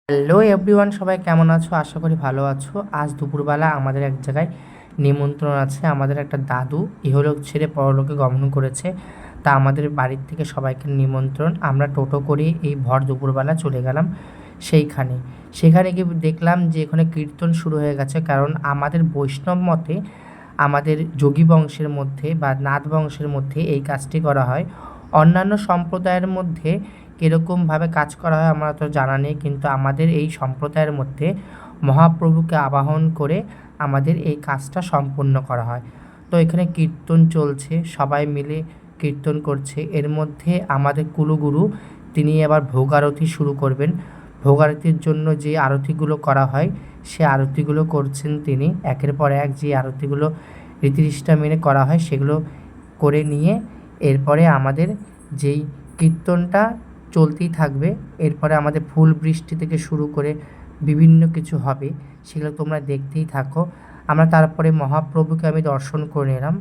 Hello everyone, সবাই কেমন আছো? আশা করি ভালো আছো। আজ দুপুরবেলা আমাদের এক জায়গায় নিমন্ত্রণ আছে। আমাদের একটা দাদু ইহলোক ছেড়ে পরলোকে গমন করেছে, তা আমাদের বাড়ির থেকে সবাইকে নিমন্ত্রণ। আমরা টোটো করে এই ভর দুপুরবেলা চলে গেলাম সেখানে গিয়ে দেখলাম যে এখানে কীর্তন শুরু হয়ে গেছে। কারণ আমাদের বৈষ্ণব মতে, আমাদের যোগী বংশের মধ্যে বা নাথ বংশের মধ্যে এই কাজটি করা হয়। অন্যান্য সম্প্রদায়ের মধ্যে কীরকমভাবে কাজ করা হয় আমার তো জানা নেই, কিন্তু আমাদের এই সম্প্রদায়ের মধ্যে মহাপ্রভুকে আবাহন করে আমাদের এই কাজটা সম্পূর্ণ করা হয়। তো এখানে কীর্তন চলছে, সবাই মিলে কীর্তন করছে। এর মধ্যে আমাদের কুলগুরু তিনি এবার ভোগ আরতি শুরু করবেন। ভোগ আরতির জন্য যে আরতিগুলো করা হয় সে আরতিগুলো করছেন তিনি। একের পর এক যে আরতিগুলো রীতিনিষ্ঠা মেনে করা হয় সেগুলো করে নিয়ে এরপরে আমাদের যেই কীর্তনটা চলতেই থাকবে। এরপরে আমাদের ফুল বৃষ্টি থেকে শুরু করে বিভিন্ন কিছু হবে, সেগুলো তোমরা দেখতেই থাকো। আমরা তারপরে মহাপ্রভুকে আমি দর্শন করে নিলাম।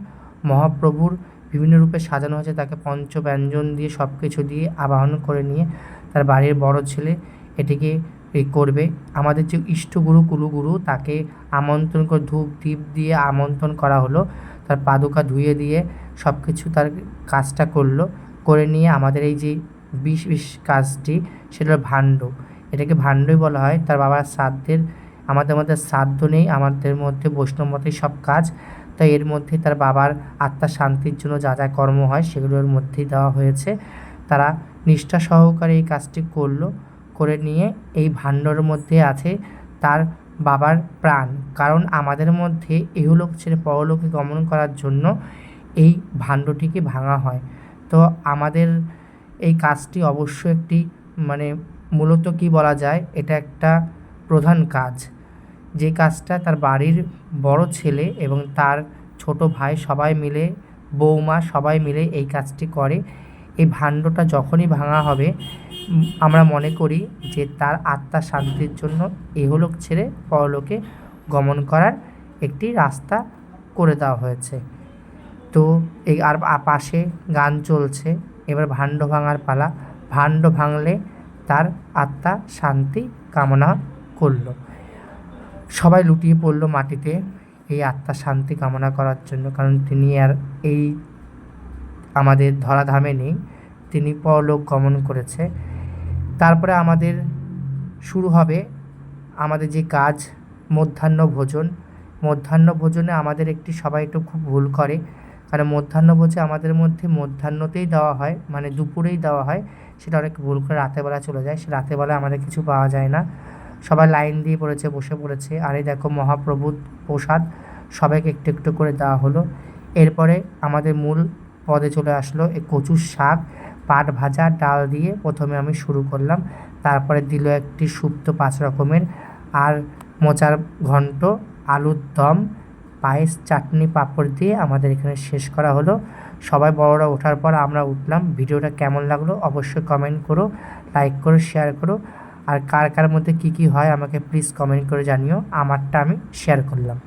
মহাপ্রভুর বিভিন্ন রূপে সাজানো হয়েছে, তাকে পঞ্চব্যঞ্জন দিয়ে সব কিছু দিয়ে আবাহন করে নিয়ে তার বাড়ির বড় ছেলে এটিকে করবে। আমাদের যে ইষ্টগুরু কুলগুরু তাকে আমন্ত্রণ করে ধূপ দীপ দিয়ে আমন্ত্রণ করা হলো। তার পাদুকা ধুয়ে দিয়ে সব কিছু তার কাজটা করে নিয়ে আমাদের এই যে বিশেষ কাজটি সেটা হলো ভাণ্ড। এটাকে ভাণ্ডই বলা হয়। তার বাবার শ্রাদ্ধের আমাদের মধ্যে শ্রাদ্ধ নেই, আমাদের মধ্যে বৈষ্ণব মতেই সব কাজ। তাই এর মধ্যে তার বাবার আত্মার শান্তির জন্য যা যা কর্ম হয় সেগুলোর মধ্যেই দেওয়া হয়েছে। তারা নিষ্ঠা সহকারে এই কাজটি করে নিয়ে এই ভাণ্ডর মধ্যে আছে তার বাবার প্রাণ। কারণ আমাদের মধ্যে ইহলোক ছেড়ে পরলোকে গমন করার জন্য এই ভাণ্ডটিকে ভাঙা হয়। তো আমাদের এই কাজটি অবশ্য একটি মূলত কি বলা যায়, এটা একটা প্রধান কাজ। যে কাজটা তার বাড়ির বড় ছেলে এবং তার ছোট ভাই সবাই মিলে, বৌমা সবাই মিলে এই কাজটি করে। এই ভাণ্ডটা যখনই ভাঙা হবে আমরা মনে করি যে তার আত্মার শান্তির জন্য ইহলোক ছেড়ে পরলোকে গমন করার একটি রাস্তা করে দেওয়া হয়েছে। তো এই আর পাশে গান চলছে। এবার ভাণ্ড ভাঙার পালা। ভাণ্ড ভাঙলে তার আত্মা শান্তি কামনা করলো। সবাই লুটিয়ে পড়লো মাটিতে এই আত্মার শান্তি কামনা করার জন্য, কারণ তিনি আর এই আমাদের ধরাধামে নেই, তিনি পরলোক গমন করেছে। তারপরে আমাদের শুরু হবে আমাদের যে কাজ, মধ্যাহ্ন ভোজন। মধ্যাহ্ন ভোজনে আমাদের সবাই একটু খুব ভুল করে, কারণ মধ্যাহ্ন ভোজে আমাদের মধ্যে মধ্যাহ্নতেই দেওয়া হয়, দুপুরেই দেওয়া হয়। সেটা অনেক ভুল করে রাতেরবেলা চলে যায়। সে রাতেরবেলা আমাদের কিছু পাওয়া যায় না। সবাই লাইন দিয়ে বসে পড়েছে। আর এই দেখো মহাপ্রভুর প্রসাদ সবাইকে একটু একটু করে দেওয়া হলো। এরপরে আমাদের মূল পদে চলে আসলো এই কচুর শাক, পাট ভাজা, ডাল দিয়ে প্রথমে আমি শুরু করলাম। তারপরে দিল একটি সুপ্ত 5 রকমের, আর মোচার ঘন্ট, আলুর দম, পায়েস, চাটনি, পাঁপড় দিয়ে আমাদের এখানে শেষ করা হলো। সবাই বড়রা ওঠার পর আমরা উঠলাম। ভিডিওটা কেমন লাগলো অবশ্যই কমেন্ট করো, লাইক করো, শেয়ার করো। আর কার কার মধ্যে কী কী হয় আমাকে প্লিজ কমেন্ট করে জানিও। আমারটা আমি শেয়ার করলাম।